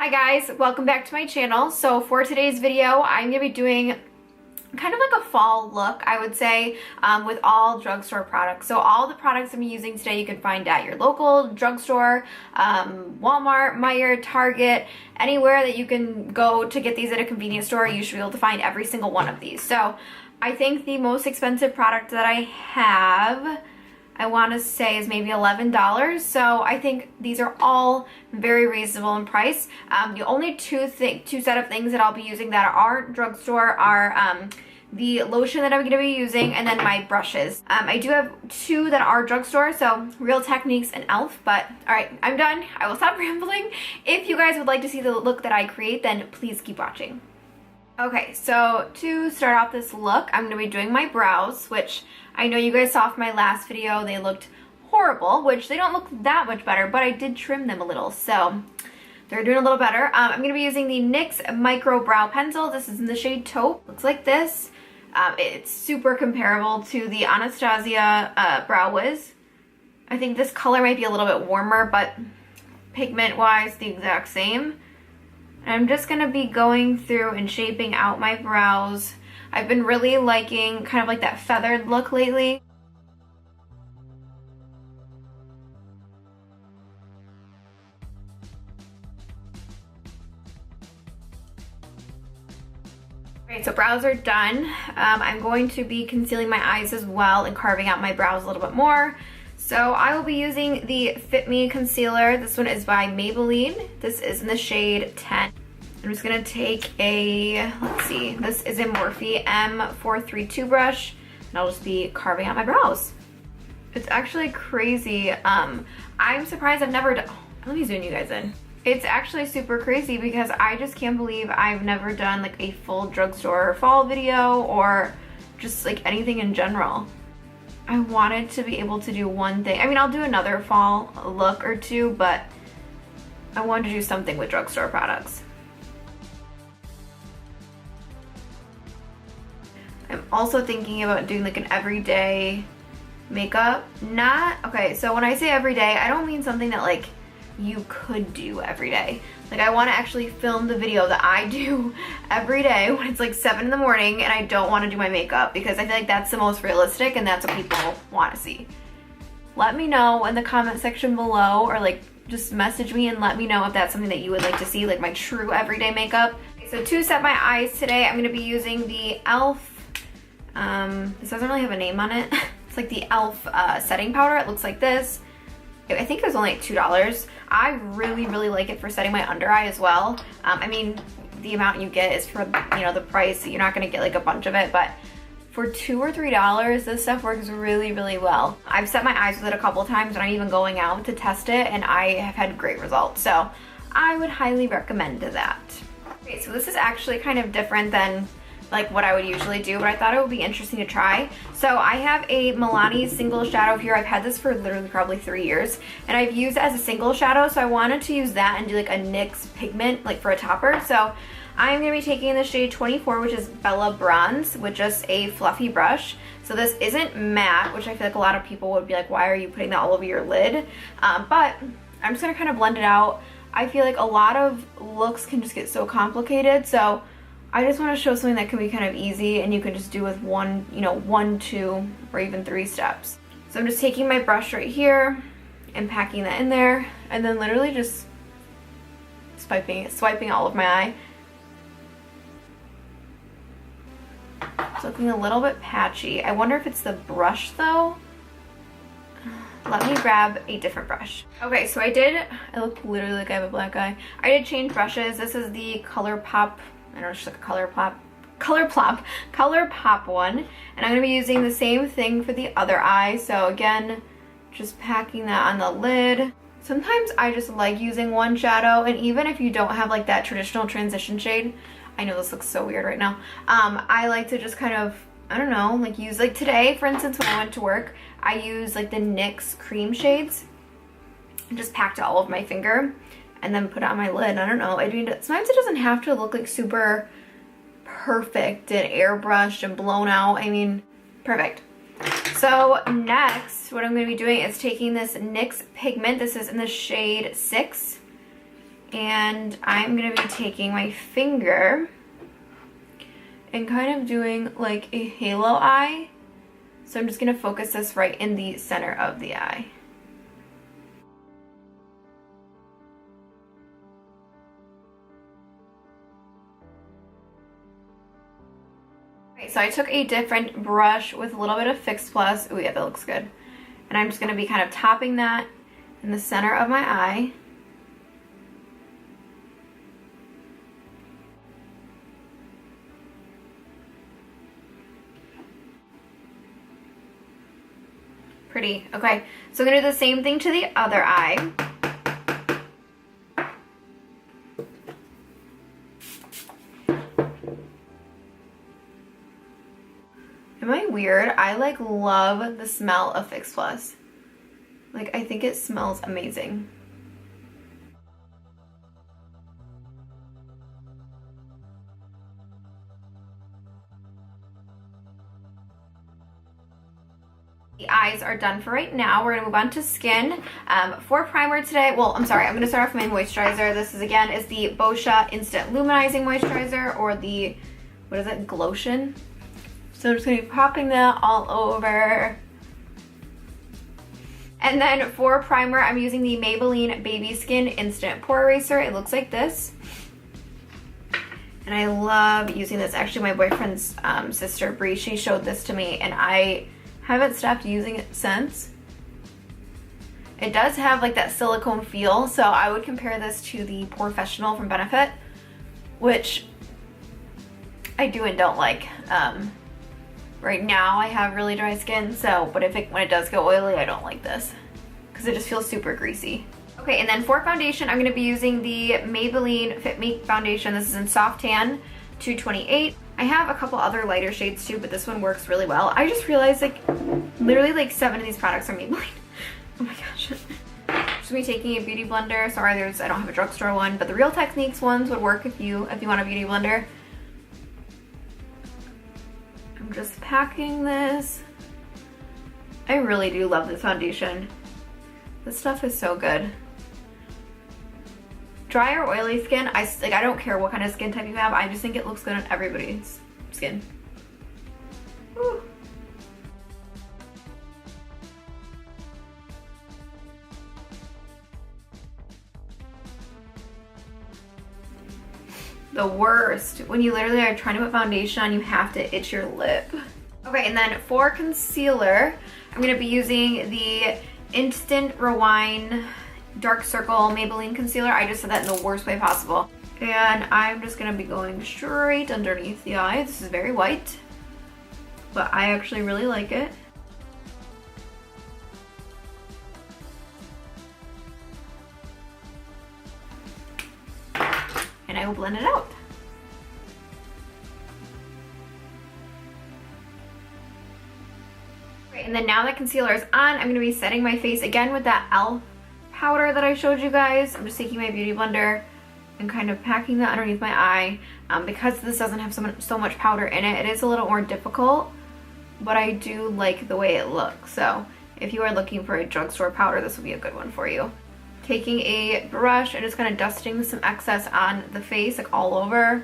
Hi guys, welcome back to my channel. So for today's video, I'm going to be doing kind of like a fall look, I would say, with all drugstore products. So all the products I'm using today you can find at your local drugstore, Walmart, Meijer, Target, anywhere that you can go to get these at a convenience store. You should be able to find every single one of these. So I think the most expensive product that I have, I want to say, is maybe $11. So I think these are all very reasonable in price. The only two set of things that I'll be using that aren't drugstore are the lotion that I'm going to be using and then my brushes. I do have two that are drugstore, so Real Techniques and e.l.f. But all right, I'm done. I will stop rambling. If you guys would like to see the look that I create, then please keep watching. Okay, so to start off this look, I'm going to be doing my brows, which I know you guys saw from my last video. They looked horrible, which they don't look that much better, but I did trim them a little, so they're doing a little better. I'm going to be using the NYX Micro Brow Pencil. This is in the shade Taupe. Looks like this. It's super comparable to the Anastasia Brow Wiz. I think this color might be a little bit warmer, but pigment-wise, the exact same. I'm just going to be going through and shaping out my brows. I've been really liking kind of like that feathered look lately. Alright, so brows are done. I'm going to be concealing my eyes as well and carving out my brows a little bit more. So I will be using the Fit Me Concealer. This one is by Maybelline. This is in the shade 10. I'm just gonna take a, let's see, this is a Morphe M432 brush, and I'll just be carving out my brows. It's actually crazy. I'm surprised I've never done, let me zoom you guys in. It's actually super crazy because I just can't believe I've never done like a full drugstore fall video or just like anything in general. I wanted to be able to do one thing. I mean, I'll do another fall look or two, but I wanted to do something with drugstore products. I'm also thinking about doing like an everyday makeup. Okay, so when I say everyday, I don't mean something that like you could do every day. Like I want to actually film the video that I do every day when it's like 7 in the morning and I don't want to do my makeup, because I feel like that's the most realistic and that's what people want to see. Let me know in the comment section below, or like just message me and let me know if that's something that you would like to see, like my true everyday makeup. So to set my eyes today, I'm going to be using the e.l.f. This doesn't really have a name on it. It's like the e.l.f. Setting powder. It looks like this. I think it was only like $2. I really like it for setting my under eye as well. I mean, the amount you get is for, you know, the price. You're not going to get like a bunch of it, but for $2 or $3, this stuff works really well. I've set my eyes with it a couple times when I'm even going out to test it, and I have had great results. So I would highly recommend that. Okay, so this is actually kind of different than like what I would usually do, but I thought it would be interesting to try. So I have a Milani single shadow here. I've had this for literally probably 3 years, and I've used it as a single shadow, so I wanted to use that and do like a NYX pigment like for a topper. So I'm going to be taking the shade 24, which is Bella Bronze, with just a fluffy brush. So this isn't matte, which I feel like a lot of people would be like, why are you putting that all over your lid? But I'm just going to kind of blend it out. I feel like a lot of looks can just get so complicated, so I just want to show something that can be kind of easy and you can just do with one, you know, 1, 2, or even 3 steps. So I'm just taking my brush right here and packing that in there, and then literally just swiping all of my eye. It's looking a little bit patchy. I wonder if it's the brush though. Let me grab a different brush. Okay, so I look literally like I have a black eye. I did change brushes. This is the ColourPop, I don't know, it's just like a ColourPop one, and I'm going to be using the same thing for the other eye. So again, just packing that on the lid. Sometimes I just like using one shadow, and even if you don't have like that traditional transition shade, I know this looks so weird right now, I like to just kind of, I don't know, like use, like today for instance when I went to work, I used like the NYX cream shades and just packed it all over my finger and then put it on my lid. I don't know, I mean, sometimes it doesn't have to look like super perfect and airbrushed and blown out. I mean, perfect. So next, what I'm going to be doing is taking this NYX pigment. This is in the shade 6. And I'm gonna be taking my finger and kind of doing like a halo eye. So I'm just gonna focus this right in the center of the eye. Okay, so I took a different brush with a little bit of Fix Plus. Oh yeah, that looks good. And I'm just gonna be kind of topping that in the center of my eye. Pretty. Okay, so I'm gonna do the same thing to the other eye. Am I weird? I like love the smell of Fix Plus. Like, I think it smells amazing. The eyes are done for right now. We're gonna move on to skin. For primer today, well, I'm sorry, I'm gonna start off with my moisturizer. This is the Boscia Instant Luminizing Moisturizer, or the, what is it, Glotion? So I'm just gonna be popping that all over. And then for primer, I'm using the Maybelline Baby Skin Instant Pore Eraser. It looks like this. And I love using this. Actually, my boyfriend's sister, Bree, she showed this to me, and I haven't stopped using it since. It does have like that silicone feel, so I would compare this to the Porefessional from Benefit, which I do and don't like. Right now I have really dry skin, so, but when it does go oily, I don't like this because it just feels super greasy. Okay, and then for foundation, I'm gonna be using the Maybelline Fit Me foundation. This is in Soft Tan 228. I have a couple other lighter shades too, but this one works really well. I just realized like literally like 7 of these products are Maybelline. Oh my gosh. Just me taking a beauty blender. Sorry, I don't have a drugstore one, but the Real Techniques ones would work if you want a beauty blender. I'm just packing this. I really do love this foundation. This stuff is so good. Dry or oily skin, I don't care what kind of skin type you have, I just think it looks good on everybody's skin. Woo. The worst, when you literally are trying to put foundation on, you have to itch your lip. Okay, and then for concealer, I'm gonna be using the Instant Rewind Dark Circle Maybelline Concealer. I just said that in the worst way possible. And I'm just gonna be going straight underneath the eye. This is very white, but I actually really like it. And I will blend it out. Okay, and then now that concealer is on, I'm gonna be setting my face again with that e.l.f. powder that I showed you guys. I'm just taking my beauty blender and kind of packing that underneath my eye. Because this doesn't have so much powder in it, it is a little more difficult, but I do like the way it looks. So if you are looking for a drugstore powder, this will be a good one for you. Taking a brush and just kind of dusting some excess on the face, like all over.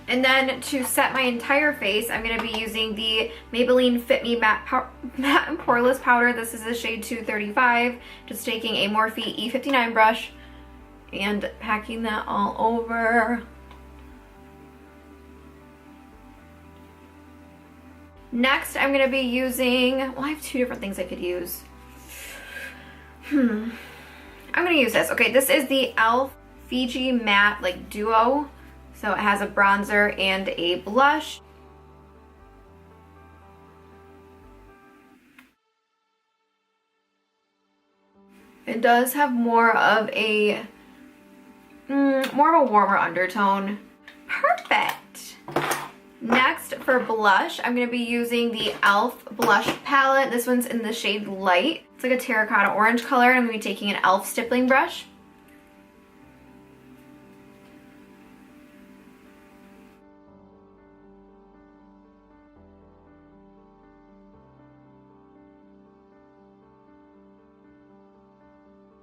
And then to set my entire face, I'm going to be using the Maybelline Fit Me Matte and Poreless Powder. This is the shade 235. Just taking a Morphe E59 brush and packing that all over. Next, I'm going to be using, well, I have 2 different things I could use. I'm going to use this. Okay, this is the e.l.f. Fiji Matte like Duo. So it has a bronzer and a blush. It does have more of a warmer undertone. Perfect. Next, for blush, I'm going to be using the e.l.f. blush palette. This one's in the shade Light. It's like a terracotta orange color, and I'm going to be taking an e.l.f. stippling brush.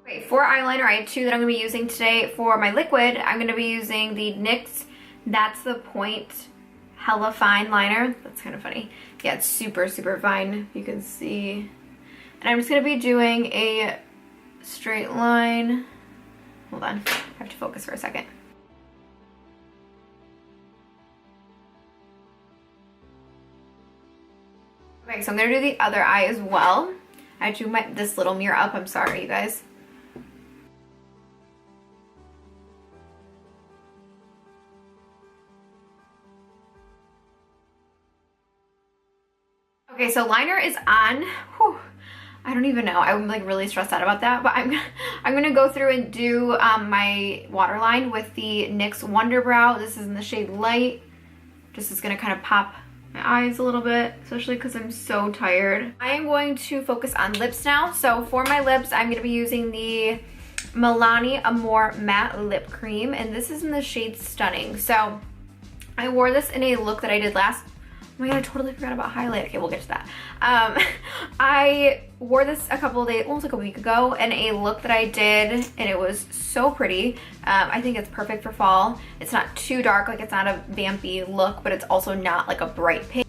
Okay, for eyeliner, I have two that I'm going to be using today. For my liquid, I'm going to be using the NYX That's the Point Hella Fine Liner. That's kind of funny. Yeah, it's super, super fine, you can see. And I'm just going to be doing a straight line. Hold on, I have to focus for a second. Okay, so I'm going to do the other eye as well. I drew this little mirror up, I'm sorry, you guys. Okay, so liner is on. Whew, I don't even know. I'm like really stressed out about that, but I'm gonna go through and do my waterline with the NYX Wonder Brow. This is in the shade Light. Just is gonna kind of pop my eyes a little bit, especially because I'm so tired. I am going to focus on lips now. So for my lips, I'm gonna be using the Milani Amore Matte Lip Cream, and this is in the shade Stunning. So I wore this in a look that I did last. Oh my god, I totally forgot about highlight. Okay, we'll get to that. I wore this a couple of days, almost like a week ago, in a look that I did, and it was so pretty. I think it's perfect for fall. It's not too dark, like it's not a vampy look, but it's also not like a bright pink.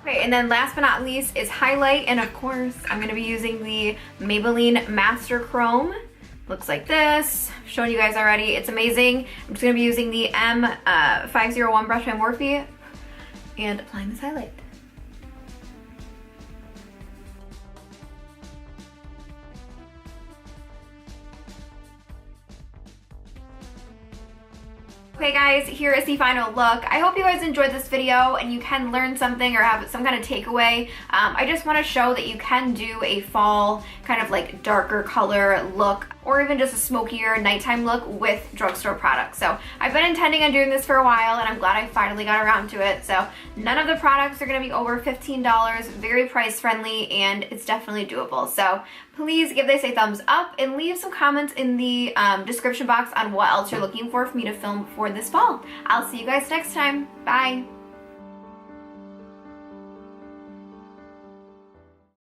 Okay, and then last but not least is highlight, and of course I'm going to be using the Maybelline Master Chrome. Looks like this. I've shown you guys already. It's amazing. I'm just going to be using the M501 brush by Morphe and applying this highlight. Okay guys, here is the final look. I hope you guys enjoyed this video and you can learn something or have some kind of takeaway. I just want to show that you can do a fall kind of like darker color look, or even just a smokier nighttime look with drugstore products. So I've been intending on doing this for a while, and I'm glad I finally got around to it. So none of the products are going to be over $15, very price friendly, and it's definitely doable. So please give this a thumbs up and leave some comments in the description box on what else you're looking for me to film for this fall. I'll see you guys next time. Bye.